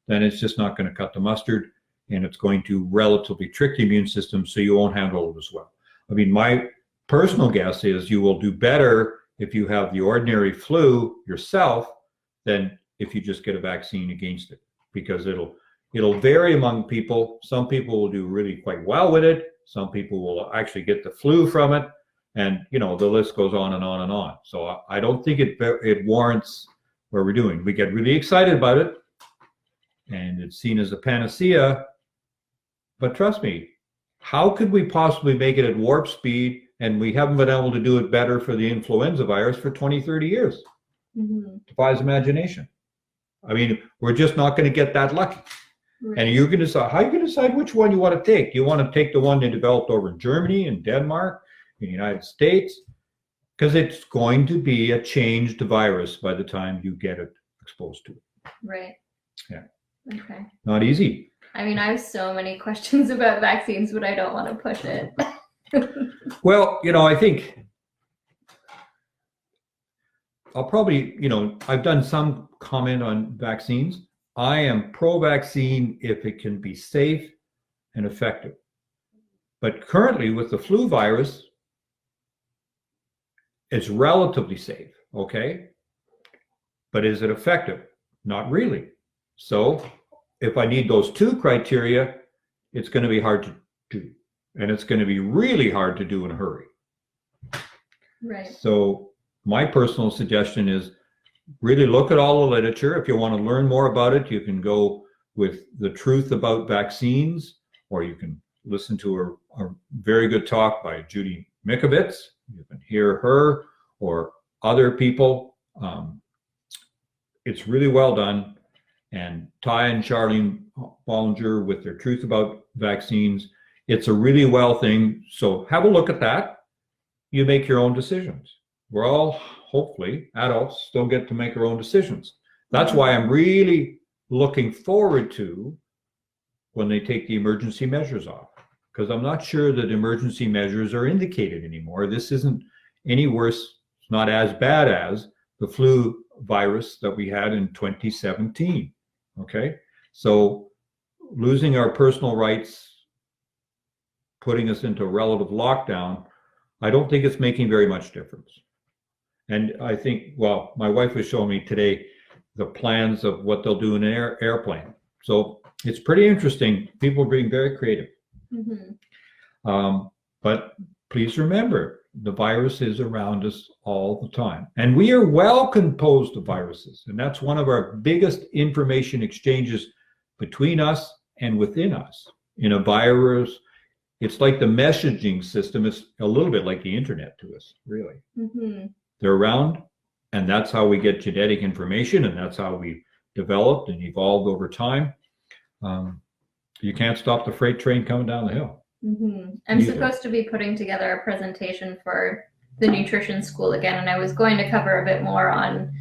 then it's just not going to cut the mustard, and it's going to relatively trick the immune system, so you won't handle it as well. I mean, my personal guess is you will do better if you have the ordinary flu yourself than if you just get a vaccine against it, because it'll vary among people. Some people will do really quite well with it. Some people will actually get the flu from it. And, the list goes on and on and on. So I don't think it warrants what we're doing. We get really excited about it, and it's seen as a panacea, But trust me, how could we possibly make it at warp speed, and we haven't been able to do it better for the influenza virus for 20, 30 years? Defies imagination. I mean, we're just not going to get that lucky. Right. And you're going to decide, how are you going to decide which one you want to take? Do you want to take the one they developed over in Germany and Denmark, in the United States? Because it's going to be a changed virus by the time you get it exposed to it. Right. Yeah. Okay. Not easy. I mean, I have so many questions about vaccines, but I don't want to push it. Well, I think I'll probably, I've done some comment on vaccines. I am pro-vaccine if it can be safe and effective. But currently with the flu virus, it's relatively safe, okay? But is it effective? Not really. So if I need those two criteria, it's going to be hard to do. And it's going to be really hard to do in a hurry. Right. So my personal suggestion is really look at all the literature. If you want to learn more about it, you can go with The Truth About Vaccines, or you can listen to a very good talk by Judy Mikovits. You can hear her or other people. It's really well done. And Ty and Charlene Bollinger with their Truth About Vaccines. It's a really well thing. So have a look at that. You make your own decisions. We're all, hopefully, adults still get to make our own decisions. That's why I'm really looking forward to when they take the emergency measures off, because I'm not sure that emergency measures are indicated anymore. This isn't any worse. It's not as bad as the flu virus that we had in 2017. Okay, so losing our personal rights, putting us into relative lockdown, I don't think it's making very much difference. And I think, well, my wife was showing me today the plans of what they'll do in an airplane. So it's pretty interesting. People are being very creative. But please remember, the virus is around us all the time. And we are well composed of viruses. And that's one of our biggest information exchanges between us and within us. In a virus, it's like the messaging system is a little bit like the internet to us, really. They're around, and that's how we get genetic information, and that's how we developed and evolved over time. You can't stop the freight train coming down the hill. I'm supposed to be putting together a presentation for the nutrition school again, and I was going to cover a bit more on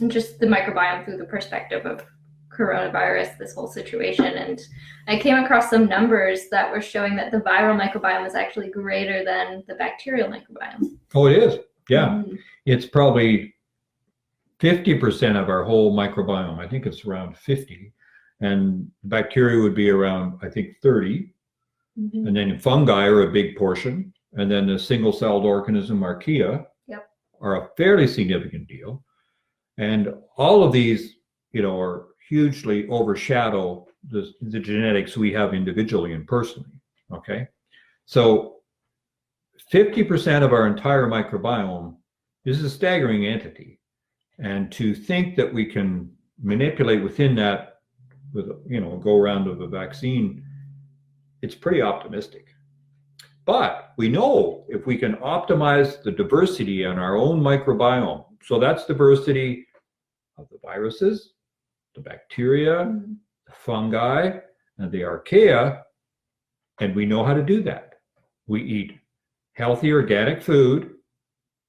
just the microbiome through the perspective of coronavirus, this whole situation. And I came across some numbers that were showing that the viral microbiome is actually greater than the bacterial microbiome. Oh, it is? Yeah. It's probably 50% of our whole microbiome. I think it's around 50. And bacteria would be around, I think, 30. And then fungi are a big portion. And then the single-celled organism, archaea, are a fairly significant deal. And all of these, are hugely overshadow the genetics we have individually and personally, okay? So 50% of our entire microbiome is a staggering entity. And to think that we can manipulate within that with, a go around of a vaccine, it's pretty optimistic. But we know if we can optimize the diversity on our own microbiome, so that's diversity of the viruses, the bacteria, the fungi, and the archaea, and we know how to do that. We eat healthy organic food,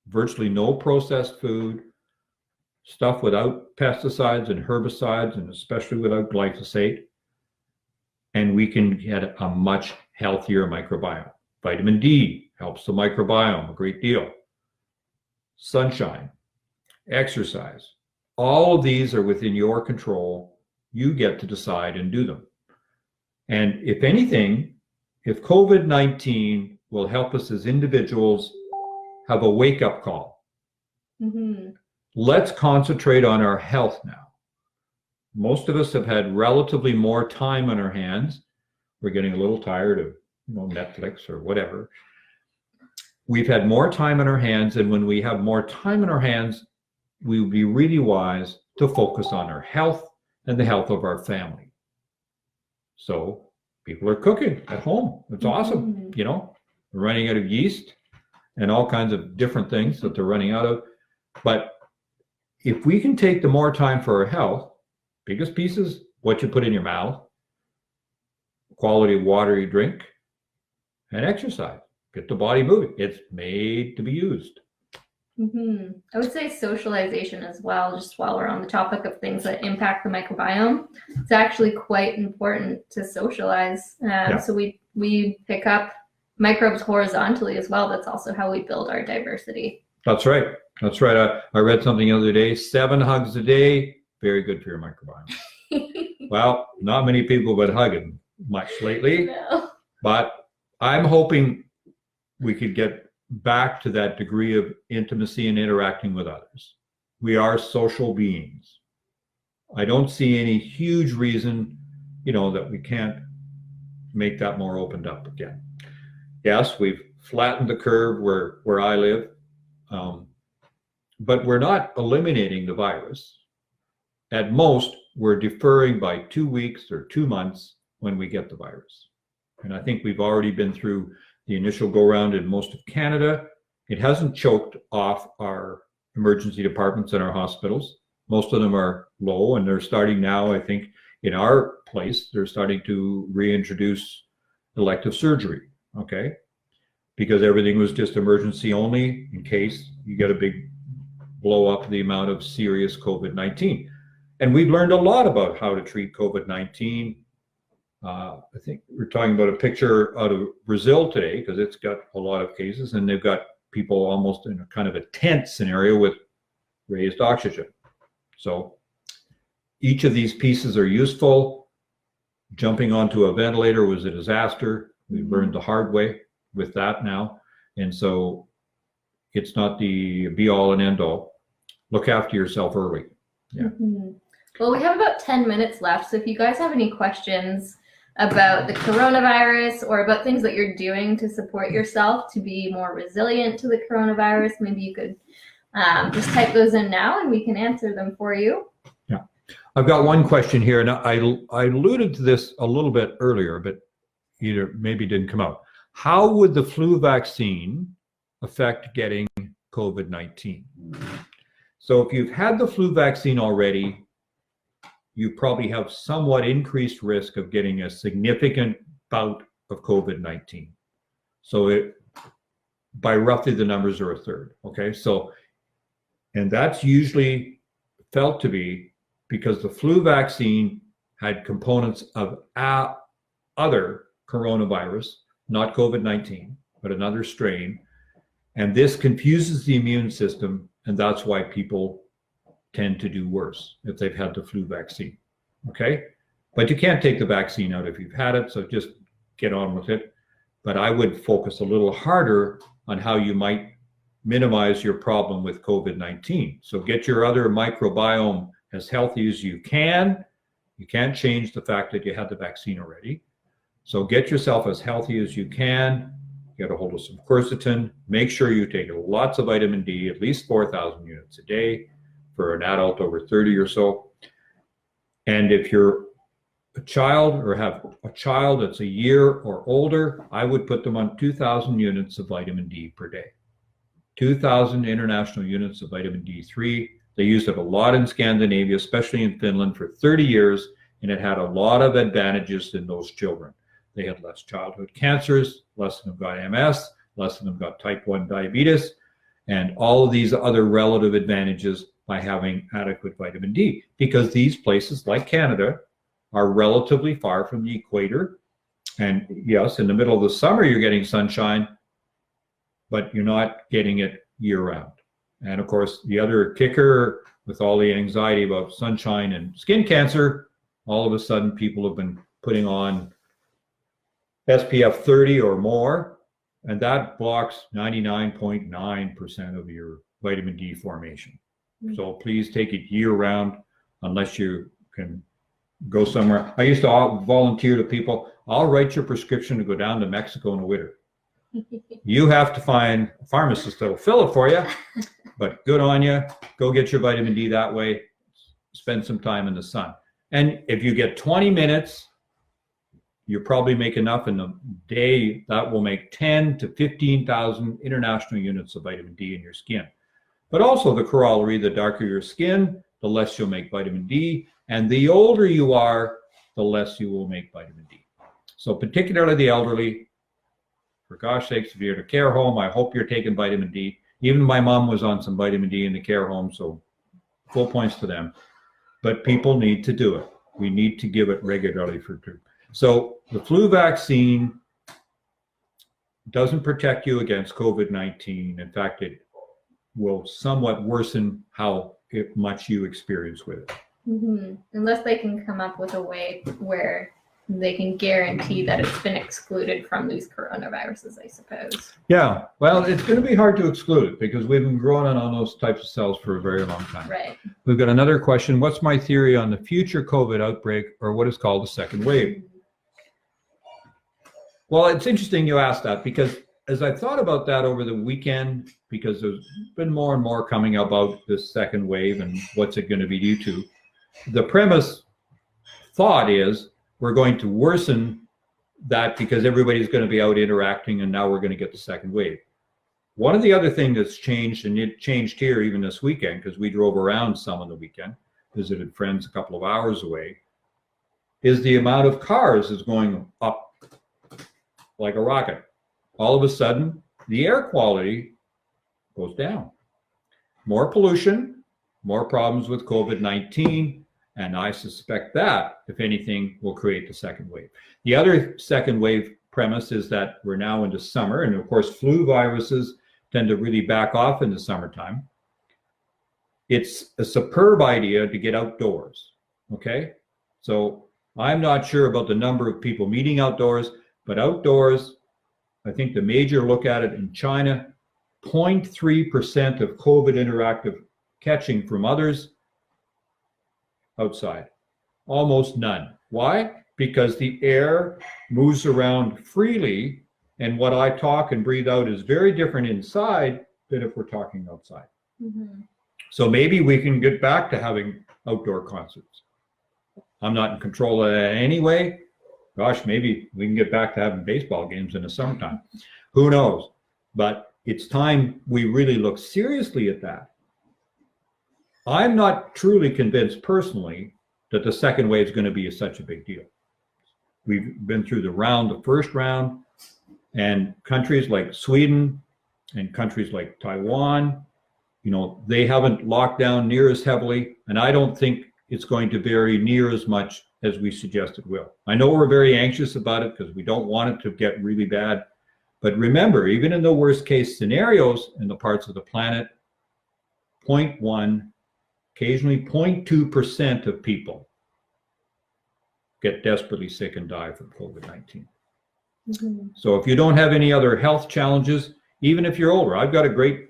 virtually no processed food, stuff without pesticides and herbicides, and especially without glyphosate, and we can get a much healthier microbiome. Vitamin D helps the microbiome a great deal. Sunshine, exercise, all of these are within your control. You get to decide and do them. And if anything, if COVID-19 will help us as individuals have a wake-up call. Let's concentrate on our health now. Most of us have had relatively more time on our hands. We're getting a little tired of Netflix or whatever. We've had more time on our hands, and when we have more time on our hands, we would be really wise to focus on our health and the health of our family. So people are cooking at home. It's awesome. You know, they're running out of yeast and all kinds of different things that they're running out of. But if we can take the more time for our health, biggest piece is what you put in your mouth, quality of water you drink, and exercise. Get the body moving. It's made to be used. I would say socialization as well, just while we're on the topic of things that impact the microbiome. It's actually quite important to socialize. So we pick up microbes horizontally as well. That's also how we build our diversity. That's right. That's right. I read something the other day, 7 hugs a day, very good for your microbiome. Well, not many people have been hugging much lately, No. but I'm hoping we could get back to that degree of intimacy and interacting with others. We are social beings. I don't see any huge reason, you know, that we can't make that more opened up again. Yes, we've flattened the curve where I live, but we're not eliminating the virus. At most, we're deferring by 2 weeks or 2 months when we get the virus. And I think we've already been through the initial go-round in most of Canada. It hasn't choked off our emergency departments and our hospitals. Most of them are low, and they're starting now, I think, in our place, they're starting to reintroduce elective surgery, okay? Because everything was just emergency only in case you get a big blow up the amount of serious COVID-19. And we've learned a lot about how to treat COVID-19. I think we're talking about a picture out of Brazil today, because it's got a lot of cases, and they've got people almost in a kind of a tent scenario with raised oxygen. So each of these pieces are useful. Jumping onto a ventilator was a disaster. We learned the hard way with that now. And so it's not the be all and end all. Look after yourself early. Yeah. Well, we have about 10 minutes left. So if you guys have any questions about the coronavirus or about things that you're doing to support yourself to be more resilient to the coronavirus, maybe you could just type those in now and we can answer them for you. Yeah. I've got one question here, and I alluded to this a little bit earlier, but either maybe didn't come out. How would the flu vaccine affect getting COVID-19? So if you've had the flu vaccine already, you probably have somewhat increased risk of getting a significant bout of COVID-19. So by roughly the numbers are a third, okay? So, and that's usually felt to be because the flu vaccine had components of other coronavirus, not COVID-19, but another strain. And this confuses the immune system, and that's why people tend to do worse if they've had the flu vaccine, okay? But you can't take the vaccine out if you've had it, so just get on with it. But I would focus a little harder on how you might minimize your problem with COVID-19. So get your other microbiome as healthy as you can. You can't change the fact that you had the vaccine already. So get yourself as healthy as you can. Get a hold of some quercetin. Make sure you take lots of vitamin D, at least 4,000 units a day for an adult over 30 or so. And if you're a child or have a child that's a year or older, I would put them on 2,000 units of vitamin D per day. 2,000 international units of vitamin D3. They used it a lot in Scandinavia, especially in Finland, for 30 years, and it had a lot of advantages in those children. They had less childhood cancers, less of them got MS, less of them got type 1 diabetes, and all of these other relative advantages by having adequate vitamin D, because these places like Canada are relatively far from the equator. And yes, in the middle of the summer, you're getting sunshine, but you're not getting it year round. And of course, the other kicker with all the anxiety about sunshine and skin cancer, all of a sudden people have been putting on SPF 30 or more, and that blocks 99.9% of your vitamin D formation. So please take it year round unless you can go somewhere. I used to volunteer to people, I'll write your prescription to go down to Mexico in the winter. You have to find a pharmacist that'll fill it for you, but good on you. Go get your vitamin D that way. Spend some time in the sun. And if you get 20 minutes you probably make enough in a day that will make 10 to 15,000 international units of vitamin D in your skin. But also the corollary, the darker your skin, the less you'll make vitamin D. And the older you are, the less you will make vitamin D. So particularly the elderly, for gosh sakes, if you're at a care home, I hope you're taking vitamin D. Even my mom was on some vitamin D in the care home, so full points to them. But people need to do it. We need to give it regularly for treatment. So the flu vaccine doesn't protect you against COVID-19. In fact, it will somewhat worsen how much you experience with it. Mm-hmm. Unless they can come up with a way where they can guarantee that it's been excluded from these coronaviruses, I suppose. Yeah, well, it's going to be hard to exclude it because we've been growing on those types of cells for a very long time. Right. We've got another question. What's my theory on the future COVID outbreak, or what is called a second wave? Well, it's interesting you asked that, because as I thought about that over the weekend, because there's been more and more coming about this second wave and what's it going to be due to, the premise thought is we're going to worsen that because everybody's going to be out interacting, and now we're going to get the second wave. One of the other things that's changed, and it changed here even this weekend, because we drove around some on the weekend, visited friends a couple of hours away, is the amount of cars is going up like a rocket. All of a sudden, the air quality goes down. More pollution, more problems with COVID-19, and I suspect that, if anything, will create the second wave. The other second wave premise is that we're now into summer, and of course, flu viruses tend to really back off in the summertime. It's a superb idea to get outdoors, okay? So I'm not sure about the number of people meeting outdoors, but outdoors, I think the major look at it in China, 0.3% of COVID interactive catching from others outside, almost none. Why? Because the air moves around freely, and what I talk and breathe out is very different inside than if we're talking outside. Mm-hmm. So maybe we can get back to having outdoor concerts. I'm not in control of that anyway. Gosh, maybe we can get back to having baseball games in the summertime. Who knows? But it's time we really look seriously at that. I'm not truly convinced personally that the second wave is going to be such a big deal. We've been through the first round, and countries like Sweden and countries like Taiwan, they haven't locked down near as heavily, and I don't think it's going to vary near as much as we suggest it will. I know we're very anxious about it because we don't want it to get really bad, but remember, even in the worst case scenarios in the parts of the planet, 0.1, occasionally 0.2% of people get desperately sick and die from COVID-19. Mm-hmm. So if you don't have any other health challenges, even if you're older, I've got a great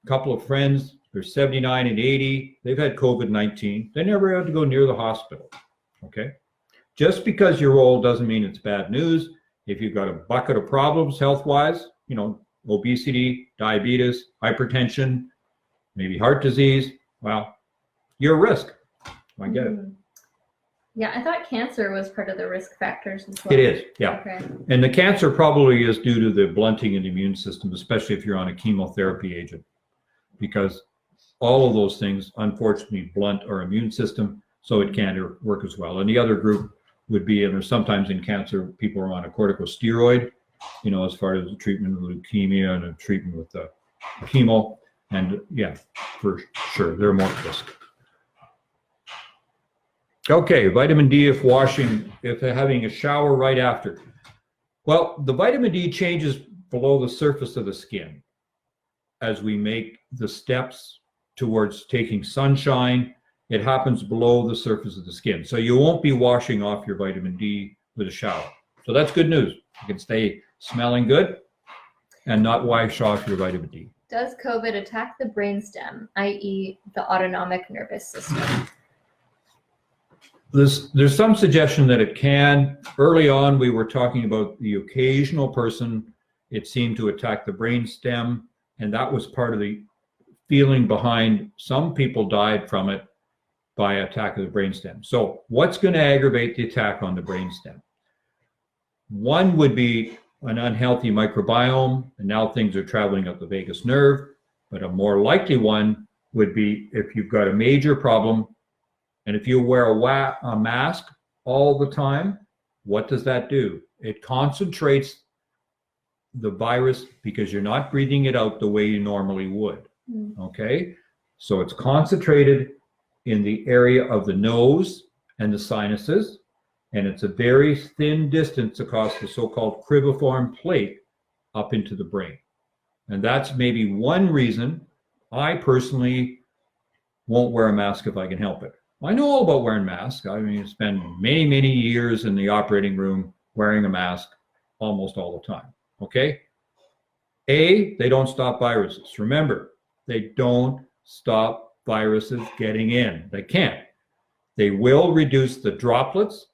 couple of friends, they're 79 and 80, they've had COVID-19, they never had to go near the hospital, okay? Just because you're old doesn't mean it's bad news. If you've got a bucket of problems health-wise, obesity, diabetes, hypertension, maybe heart disease, well, you're a risk. I get it. Yeah, I thought cancer was part of the risk factors as well. It is, yeah. Okay. And the cancer probably is due to the blunting of the immune system, especially if you're on a chemotherapy agent, because all of those things, unfortunately, blunt our immune system, so it can't work as well. And the other group would be, and there's sometimes in cancer, people are on a corticosteroid, as far as the treatment of leukemia and the treatment with the chemo. And yeah, for sure, they're more at risk. Okay, vitamin D if having a shower right after. Well, the vitamin D changes below the surface of the skin as we make the steps towards taking sunshine. It happens below the surface of the skin. So you won't be washing off your vitamin D with a shower. So that's good news. You can stay smelling good and not wash off your vitamin D. Does COVID attack the brainstem, i.e. the autonomic nervous system? There's some suggestion that it can. Early on, we were talking about the occasional person. It seemed to attack the brainstem, and that was part of the feeling behind some people died from it. by attack of the brainstem. So what's going to aggravate the attack on the brainstem? One would be an unhealthy microbiome, and now things are traveling up the vagus nerve. But a more likely one would be if you've got a major problem, and if you wear a mask all the time, what does that do? It concentrates the virus because you're not breathing it out the way you normally would. Okay? So it's concentrated in the area of the nose and the sinuses, and it's a very thin distance across the so-called cribriform plate up into the brain. And that's maybe one reason I personally won't wear a mask if I can help it. I know all about wearing masks. I mean, I spend many, many years in the operating room wearing a mask almost all the time. Okay? They don't stop viruses. Remember, they don't stop viruses getting in. They can't. They will reduce the droplets.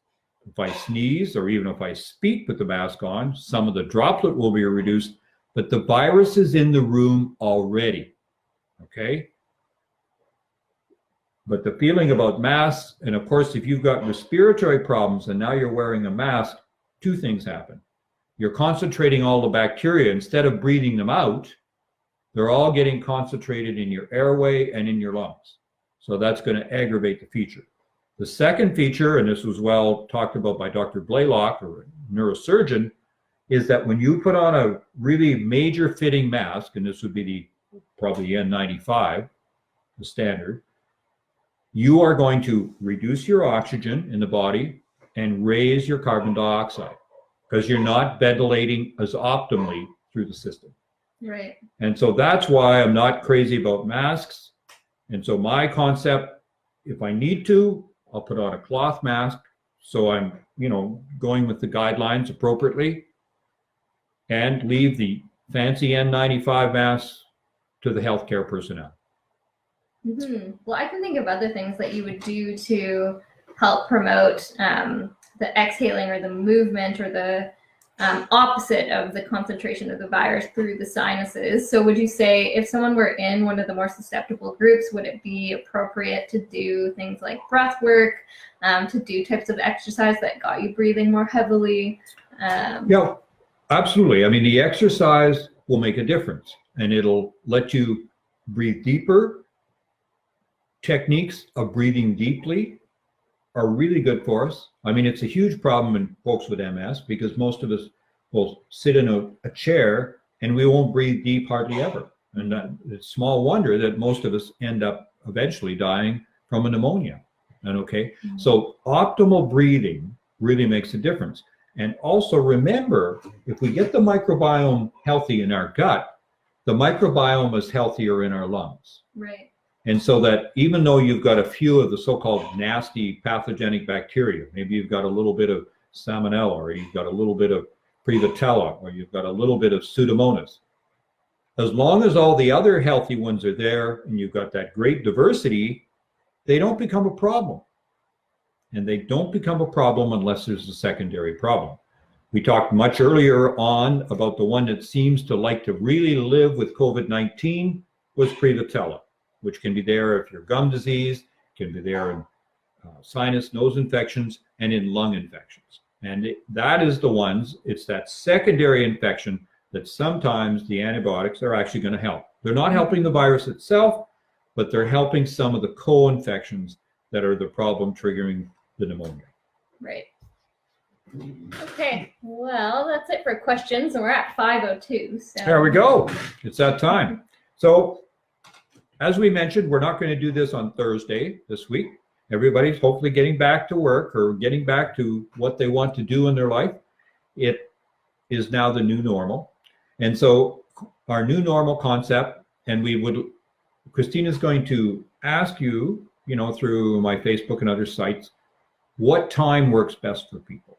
If I sneeze or even if I speak with the mask on, some of the droplet will be reduced, but the virus is in the room already. Okay? But the feeling about masks, and of course, if you've got respiratory problems and now you're wearing a mask, two things happen. You're concentrating all the bacteria. Instead of breathing them out, they're all getting concentrated in your airway and in your lungs. So that's going to aggravate the feature. The second feature, and this was well talked about by Dr. Blaylock, or a neurosurgeon, is that when you put on a really major fitting mask, and this would be probably the N95, the standard, you are going to reduce your oxygen in the body and raise your carbon dioxide because you're not ventilating as optimally through the system. Right. And so that's why I'm not crazy about masks. And so my concept, if I need to, I'll put on a cloth mask. So I'm, going with the guidelines appropriately, and leave the fancy N95 masks to the healthcare personnel. Mm-hmm. Well, I can think of other things that you would do to help promote the exhaling or the movement or the opposite of the concentration of the virus through the sinuses. So would you say if someone were in one of the more susceptible groups, would it be appropriate to do things like breath work, to do types of exercise that got you breathing more heavily? Yeah, absolutely. I mean, the exercise will make a difference, and it'll let you breathe deeper. Techniques of breathing deeply are really good for us. I mean, it's a huge problem in folks with MS because most of us will sit in a chair and we won't breathe deep hardly ever. And it's small wonder that most of us end up eventually dying from a pneumonia. And so optimal breathing really makes a difference. And also remember, if we get the microbiome healthy in our gut, the microbiome is healthier in our lungs. Right. And so that even though you've got a few of the so-called nasty pathogenic bacteria, maybe you've got a little bit of salmonella, or you've got a little bit of prevotella, or you've got a little bit of pseudomonas, as long as all the other healthy ones are there and you've got that great diversity, they don't become a problem. And they don't become a problem unless there's a secondary problem. We talked much earlier on about the one that seems to like to really live with COVID-19 was prevotella, which can be there if you're gum disease, can be there in sinus, nose infections, and in lung infections. And that is the ones, it's that secondary infection that sometimes the antibiotics are actually going to help. They're not helping the virus itself, but they're helping some of the co-infections that are the problem triggering the pneumonia. Right. Okay, well, that's it for questions, and we're at 5:02. So there we go. It's that time. So as we mentioned, we're not going to do this on Thursday this week. Everybody's hopefully getting back to work or getting back to what they want to do in their life. It is now the new normal. And so our new normal concept, and Christina's going to ask you, through my Facebook and other sites, what time works best for people.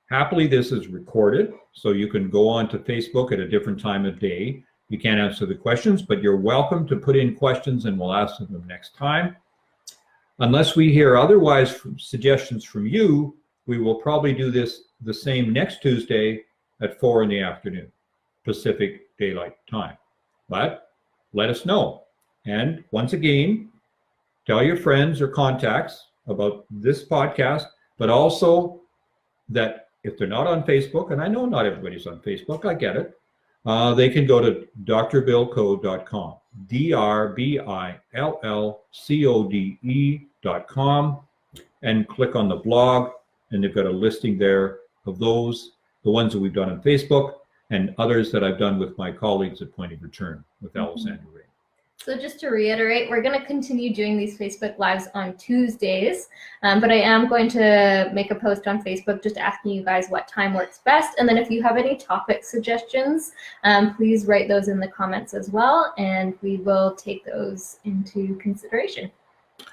Happily, this is recorded, so you can go on to Facebook at a different time of day. You can't answer the questions, but you're welcome to put in questions and we'll ask them next time. Unless we hear otherwise suggestions from you, we will probably do this the same next Tuesday at 4 p.m. Pacific Daylight Time. But let us know. And once again, tell your friends or contacts about this podcast, but also that if they're not on Facebook, and I know not everybody's on Facebook, I get it, they can go to drbillcode.com, DRBILLCODE.com, and click on the blog, and they've got a listing there of those, the ones that we've done on Facebook, and others that I've done with my colleagues at Point of Return with Alessandra Ray. So just to reiterate, we're going to continue doing these Facebook Lives on Tuesdays, but I am going to make a post on Facebook just asking you guys what time works best. And then if you have any topic suggestions, please write those in the comments as well, and we will take those into consideration.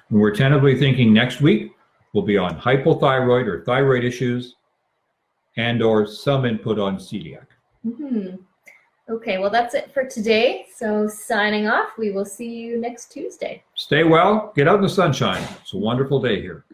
And we're tentatively thinking next week will be on hypothyroid or thyroid issues and or some input on celiac. Okay, well, that's it for today. So signing off, we will see you next Tuesday. Stay well, get out in the sunshine. It's a wonderful day here.